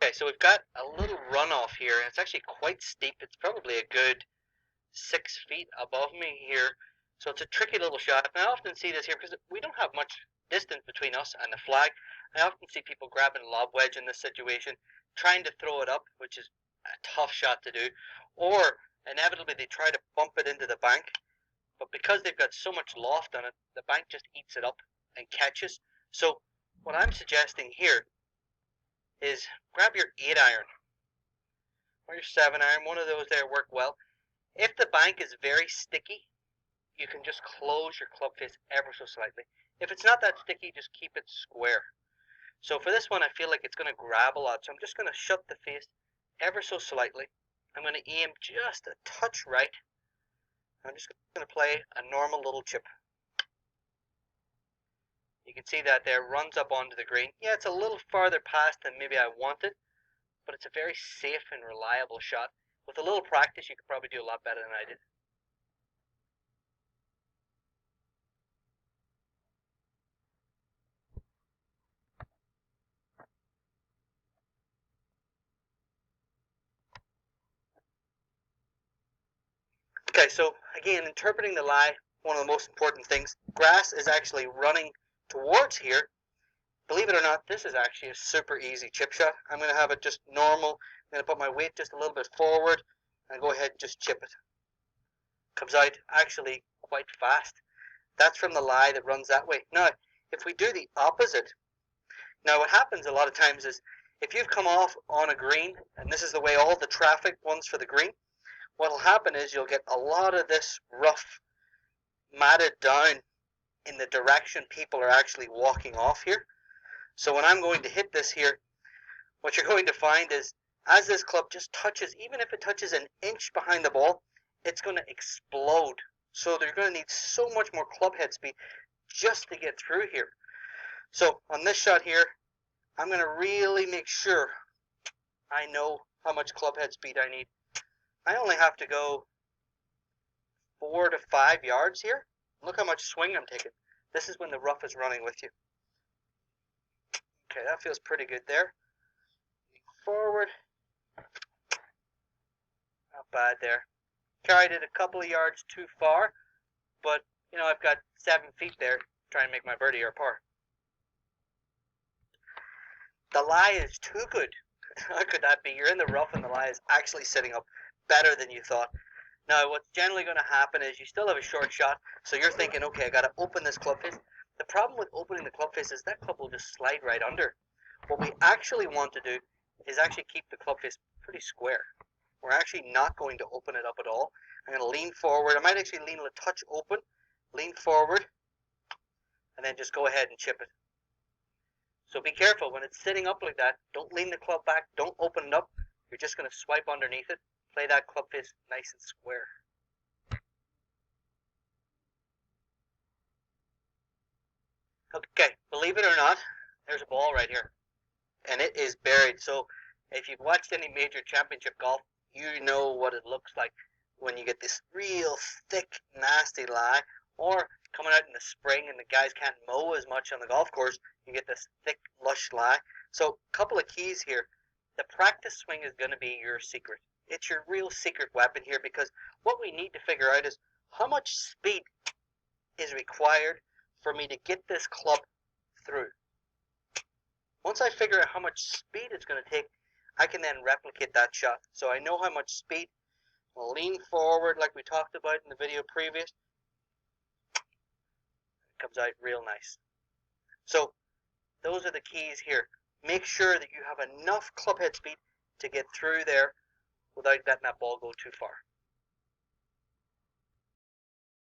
Okay, so we've got a little runoff here, and it's actually quite steep. It's probably a good 6 feet above me here. So it's a tricky little shot. And I often see this here because we don't have much distance between us and the flag. I often see people grabbing lob wedge in this situation, trying to throw it up, which is a tough shot to do, or inevitably they try to bump it into the bank, but because they've got so much loft on it, the bank just eats it up and catches. So what I'm suggesting here is grab your 8 iron or your 7 iron, one of those there work well. If the bank is very sticky, you can just close your club face ever so slightly. If it's not that sticky, just keep it square. So for this one, I feel like it's going to grab a lot, so I'm just going to shut the face ever so slightly. I'm going to aim just a touch right. I'm just going to play a normal little chip. You can see that there runs up onto the green. Yeah, it's a little farther past than maybe I wanted, but it's a very safe and reliable shot. With a little practice, you could probably do a lot better than I did. Okay, so again, interpreting the lie, one of the most important things. Grass is actually running towards here. Believe it or not, this is actually a super easy chip shot. I'm going to have it just normal. I'm going to put my weight just a little bit forward and go ahead and just chip it. Comes out actually quite fast. That's from the lie that runs that way. Now, if we do the opposite, now what happens a lot of times is if you've come off on a green, and this is the way all the traffic runs for the green, what will happen is you'll get a lot of this rough matted down in the direction people are actually walking off here. So when I'm going to hit this here, what you're going to find is as this club just touches, even if it touches an inch behind the ball, it's going to explode. So they're going to need so much more club head speed just to get through here. So on this shot here, I'm going to really make sure I know how much club head speed I need. I only have to go 4 to 5 yards here. Look how much swing I'm taking. This is when the rough is running with you. Okay, that feels pretty good there. Forward. Not bad there. Carried it a couple of yards too far, but I've got 7 feet there trying to make my birdie or par. The lie is too good. How could that be? You're in the rough and the lie is actually sitting up better than you thought. Now, what's generally going to happen is you still have a short shot, so you're thinking, okay, I got to open this club face. The problem with opening the club face is that club will just slide right under. What we actually want to do is actually keep the club face pretty square. We're actually not going to open it up at all. I'm going to lean forward. I might actually lean a touch open, lean forward, and then just go ahead and chip it. So be careful when it's sitting up like that. Don't lean the club back. Don't open it up. You're just going to swipe underneath it. Play that club face nice and square. Okay, believe it or not, there's a ball right here. And it is buried. So if you've watched any major championship golf, you know what it looks like when you get this real thick, nasty lie, or coming out in the spring and the guys can't mow as much on the golf course, you get this thick, lush lie. So a couple of keys here. The practice swing is going to be your secret. It's your real secret weapon here, because what we need to figure out is how much speed is required for me to get this club through. Once I figure out how much speed it's going to take, I can then replicate that shot. So I know how much speed. I'll lean forward like we talked about in the video previous. It comes out real nice. So those are the keys here. Make sure that you have enough club head speed to get through there without letting that ball go too far.